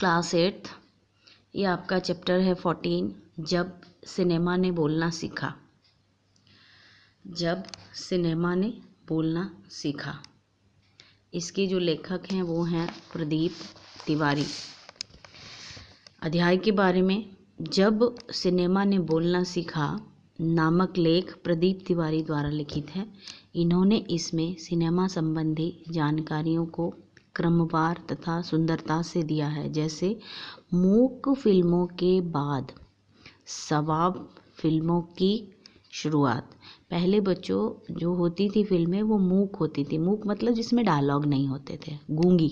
Class 8th। ये आपका chapter है 14, जब सिनेमा ने बोलना सीखा। जब सिनेमा ने बोलना सीखा, इसके जो लेखक हैं वो हैं प्रदीप तिवारी। अध्याय के बारे में, जब सिनेमा ने बोलना सीखा नामक लेख प्रदीप तिवारी द्वारा लिखित है। इन्होंने इसमें सिनेमा संबंधी जानकारियों को क्रमवार तथा सुंदरता से दिया है, जैसे मूक फिल्मों के बाद सवाब फिल्मों की शुरुआत। पहले बच्चों जो होती थी फिल्में वो मूक होती थी। मूक मतलब जिसमें डायलॉग नहीं होते थे, गूंगी।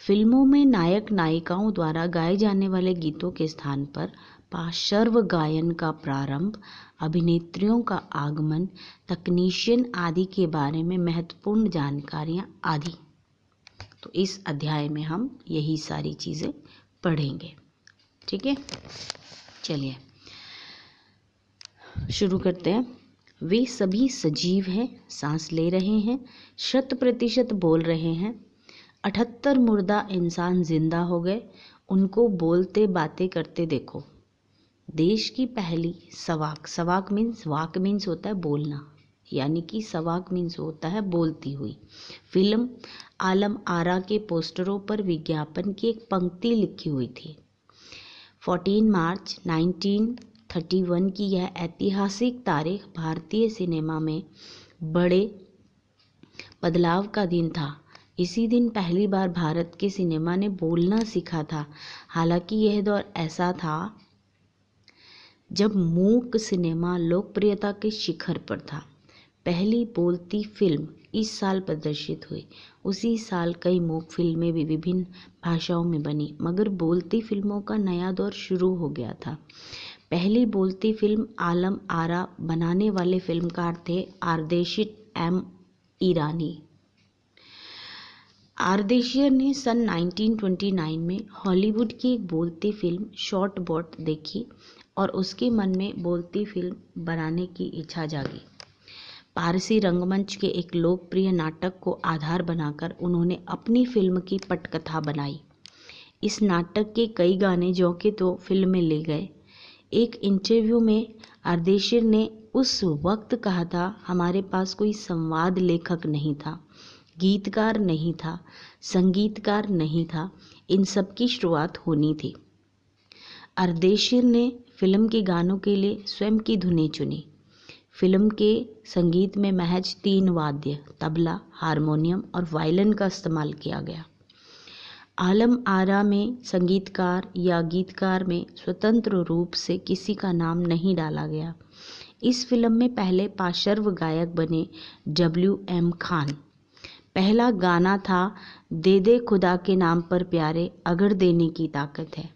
फिल्मों में नायक नायिकाओं द्वारा गाए जाने वाले गीतों के स्थान पर पार्श्व गायन का प्रारंभ, अभिनेत्रियों का आगमन, तकनीशियन आदि के बारे में महत्वपूर्ण जानकारियां आदि। तो इस अध्याय में हम यही सारी चीज़ें पढ़ेंगे। ठीक है, चलिए शुरू करते हैं। वे सभी सजीव हैं, सांस ले रहे हैं, 100% बोल रहे हैं। 78 मुर्दा इंसान जिंदा हो गए, उनको बोलते बातें करते देखो। देश की पहली सवाक, सवाक मीन्स, वाक मीन्स होता है बोलना, यानी कि सवाक मीन्स होता है बोलती हुई फिल्म आलम आरा के पोस्टरों पर विज्ञापन की एक पंक्ति लिखी हुई थी। 14 मार्च 1931 की यह ऐतिहासिक तारीख भारतीय सिनेमा में बड़े बदलाव का दिन था। इसी दिन पहली बार भारत के सिनेमा ने बोलना सीखा था। हालांकि यह दौर ऐसा था जब मूक सिनेमा लोकप्रियता के शिखर पर था। पहली बोलती फिल्म इस साल प्रदर्शित हुई। उसी साल कई मूक फिल्में भी विभिन्न भाषाओं में बनी, मगर बोलती फिल्मों का नया दौर शुरू हो गया था। पहली बोलती फिल्म आलम आरा बनाने वाले फिल्मकार थे आरदेशिर एम ईरानी। आरदेशिर ने सन 1929 में हॉलीवुड की एक बोलती फिल्म शॉर्ट बोट देखी और उसके मन में बोलती फिल्म बनाने की इच्छा जागी। पारसी रंगमंच के एक लोकप्रिय नाटक को आधार बनाकर उन्होंने अपनी फिल्म की पटकथा बनाई। इस नाटक के कई गाने जो कि तो फिल्म में ले गए। एक इंटरव्यू में आरदेशिर ने उस वक्त कहा था, हमारे पास कोई संवाद लेखक नहीं था, गीतकार नहीं था, संगीतकार नहीं था, इन सब की शुरुआत होनी थी। आरदेशिर ने फिल्म के गानों के लिए स्वयं की धुनें चुनी। फिल्म के संगीत में महज 3 वाद्य, तबला, हारमोनियम और वायलिन का इस्तेमाल किया गया। आलम आरा में संगीतकार या गीतकार में स्वतंत्र रूप से किसी का नाम नहीं डाला गया। इस फिल्म में पहले पार्श्व गायक बने WM खान। पहला गाना था दे दे खुदा के नाम पर प्यारे, अगर देने की ताकत है।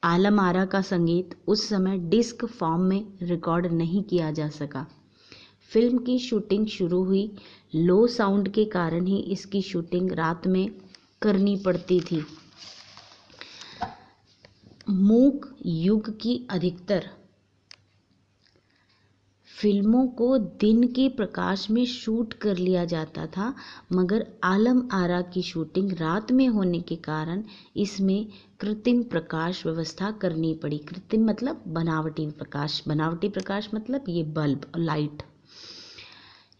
आलम आरा का संगीत उस समय डिस्क फॉर्म में रिकॉर्ड नहीं किया जा सका। फिल्म की शूटिंग शुरू हुई। लो साउंड के कारण ही इसकी शूटिंग रात में करनी पड़ती थी। मूक युग की अधिकतर फिल्मों को दिन के प्रकाश में शूट कर लिया जाता था, मगर आलम आरा की शूटिंग रात में होने के कारण इसमें कृत्रिम प्रकाश व्यवस्था करनी पड़ी। कृत्रिम मतलब बनावटी प्रकाश, बनावटी प्रकाश मतलब ये बल्ब और लाइट।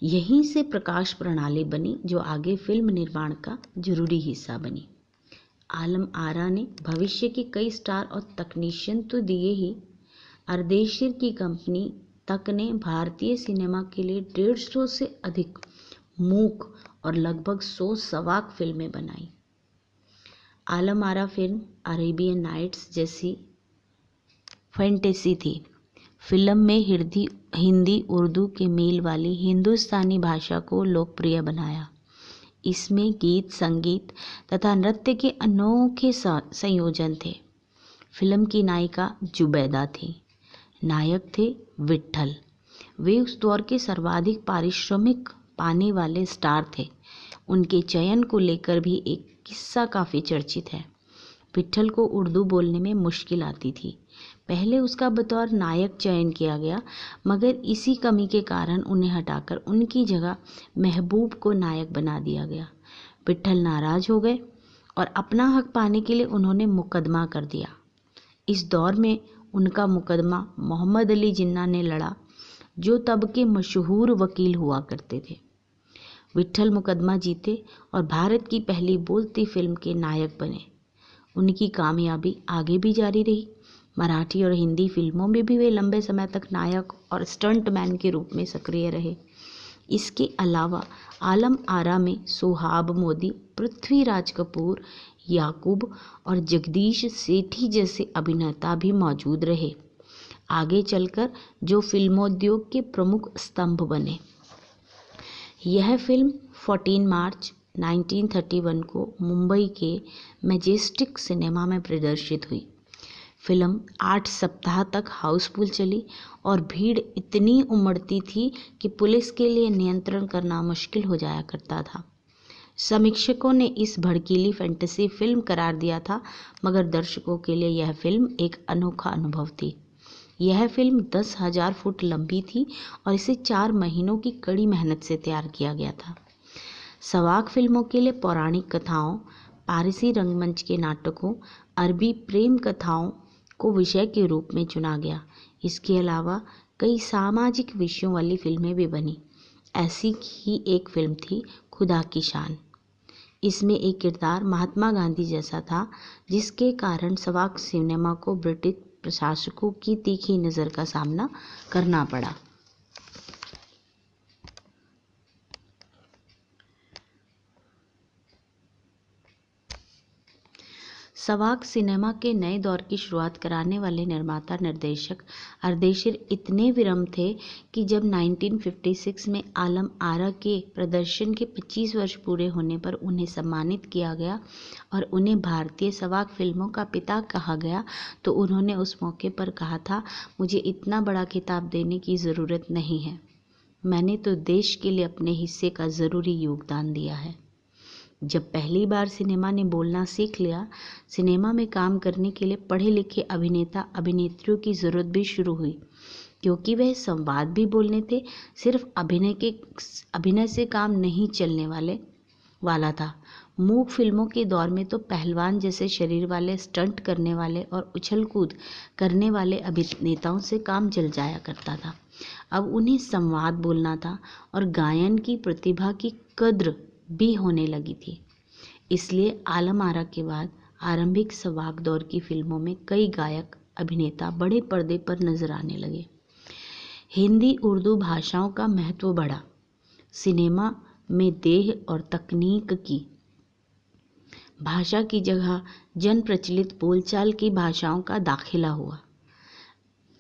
यहीं से प्रकाश प्रणाली बनी जो आगे फिल्म निर्माण का जरूरी हिस्सा बनी। आलम आरा ने भविष्य के कई स्टार और तकनीशियन तो दिए ही, आरदेशिर की कंपनी तक ने भारतीय सिनेमा के लिए 150 से अधिक मूक और लगभग 100 सवाक फिल्में बनाई। Alam Ara film Arabian nights जैसी फैंटेसी थी। फिल्म में हिंदी उर्दू के मेल वाली हिंदुस्तानी भाषा को लोकप्रिय बनाया। इसमें गीत, संगीत तथा नृत्य के अनोखे संयोजन थे। फिल्म की नायिका जुबैदा थी, नायक थे विट्ठल। वे उस दौर के सर्वाधिक पारिश्रमिक पाने वाले स्टार थे। उनके चयन को लेकर भी एक किस्सा काफ़ी चर्चित है। विट्ठल को उर्दू बोलने में मुश्किल आती थी। पहले उसका बतौर नायक चयन किया गया, मगर इसी कमी के कारण उन्हें हटाकर उनकी जगह महबूब को नायक बना दिया गया। विट्ठल नाराज हो गए और अपना हक पाने के लिए उन्होंने मुकदमा कर दिया। इस दौर में उनका मुकदमा मोहम्मद अली जिन्ना ने लड़ा, जो तब के मशहूर वकील हुआ करते थे। विट्ठल मुकदमा जीते और भारत की पहली बोलती फिल्म के नायक बने। उनकी कामयाबी आगे भी जारी रही। मराठी और हिंदी फिल्मों में भी वे लंबे समय तक नायक और स्टंटमैन के रूप में सक्रिय रहे। इसके अलावा आलम आरा में सोहाब मोदी, पृथ्वीराज कपूर, याकूब और जगदीश सेठी जैसे अभिनेता भी मौजूद रहे, आगे चलकर जो फिल्मोद्योग के प्रमुख स्तंभ बने। यह फिल्म 14 मार्च 1931 को मुंबई के मैजेस्टिक सिनेमा में प्रदर्शित हुई। फिल्म 8 सप्ताह तक हाउसफुल चली और भीड़ इतनी उमड़ती थी कि पुलिस के लिए नियंत्रण करना मुश्किल हो जाया करता था। समीक्षकों ने इस भड़कीली फैंटेसी फिल्म करार दिया था, मगर दर्शकों के लिए यह फिल्म एक अनोखा अनुभव थी। यह फिल्म 10,000 फुट लंबी थी और इसे 4 महीनों की कड़ी मेहनत से तैयार किया गया था। सवाक फिल्मों के लिए पौराणिक कथाओं, पारसी रंगमंच के नाटकों, अरबी प्रेम कथाओं को विषय के रूप में चुना गया। इसके अलावा कई सामाजिक विषयों वाली फिल्में भी बनी। ऐसी ही एक फिल्म थी खुदा की शान। इसमें एक किरदार महात्मा गांधी जैसा था, जिसके कारण सवाक सिनेमा को ब्रिटिश प्रशासकों की तीखी नज़र का सामना करना पड़ा। सवाक सिनेमा के नए दौर की शुरुआत कराने वाले निर्माता निर्देशक अर्देशिर इतने विनम्र थे कि जब 1956 में आलम आरा के प्रदर्शन के 25 वर्ष पूरे होने पर उन्हें सम्मानित किया गया और उन्हें भारतीय सवाक फिल्मों का पिता कहा गया, तो उन्होंने उस मौके पर कहा था, मुझे इतना बड़ा खिताब देने की ज़रूरत नहीं है, मैंने तो देश के लिए अपने हिस्से का ज़रूरी योगदान दिया है। जब पहली बार सिनेमा ने बोलना सीख लिया, सिनेमा में काम करने के लिए पढ़े लिखे अभिनेता अभिनेत्रियों की ज़रूरत भी शुरू हुई, क्योंकि वह संवाद भी बोलने थे। सिर्फ अभिनय से काम नहीं चलने वाला था। मूक फिल्मों के दौर में तो पहलवान जैसे शरीर वाले, स्टंट करने वाले और उछल कूद करने वाले अभिनेताओं से काम चल जाया करता था। अब उन्हें संवाद बोलना था और गायन की प्रतिभा की कद्र भी होने लगी थी। इसलिए आलम आरा के बाद आरंभिक सवाक दौर की फिल्मों में कई गायक अभिनेता बड़े पर्दे पर नजर आने लगे। हिंदी उर्दू भाषाओं का महत्व बढ़ा। सिनेमा में देह और तकनीक की भाषा की जगह जन प्रचलित बोलचाल की भाषाओं का दाखिला हुआ।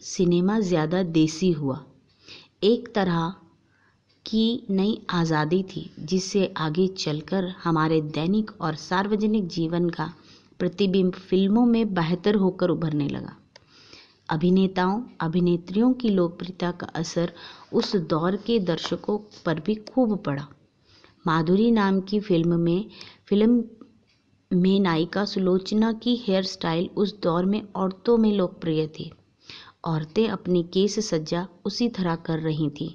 सिनेमा ज़्यादा देसी हुआ। एक तरह की नई आज़ादी थी, जिससे आगे चलकर हमारे दैनिक और सार्वजनिक जीवन का प्रतिबिंब फिल्मों में बेहतर होकर उभरने लगा। अभिनेताओं अभिनेत्रियों की लोकप्रियता का असर उस दौर के दर्शकों पर भी खूब पड़ा। माधुरी नाम की फिल्म में नायिका सुलोचना की हेयर स्टाइल उस दौर में औरतों में लोकप्रिय थी। औरतें अपनी केस सज्जा उसी तरह कर रही थीं।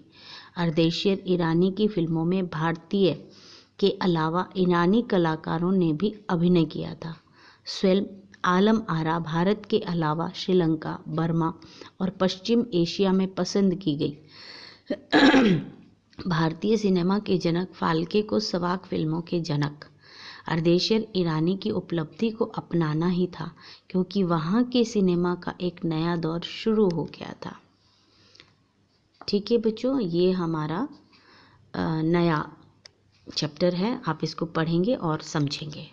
अर्देशिर ईरानी की फिल्मों में भारतीय के अलावा ईरानी कलाकारों ने भी अभिनय किया था। फिल्म आलम आरा भारत के अलावा श्रीलंका, बर्मा और पश्चिम एशिया में पसंद की गई। भारतीय सिनेमा के जनक फाल्के को सवाक फिल्मों के जनक अर्देशिर ईरानी की उपलब्धि को अपनाना ही था, क्योंकि वहाँ के सिनेमा का एक नया दौर शुरू हो गया था। ठीक है बच्चों, ये हमारा नया चैप्टर है, आप इसको पढ़ेंगे और समझेंगे।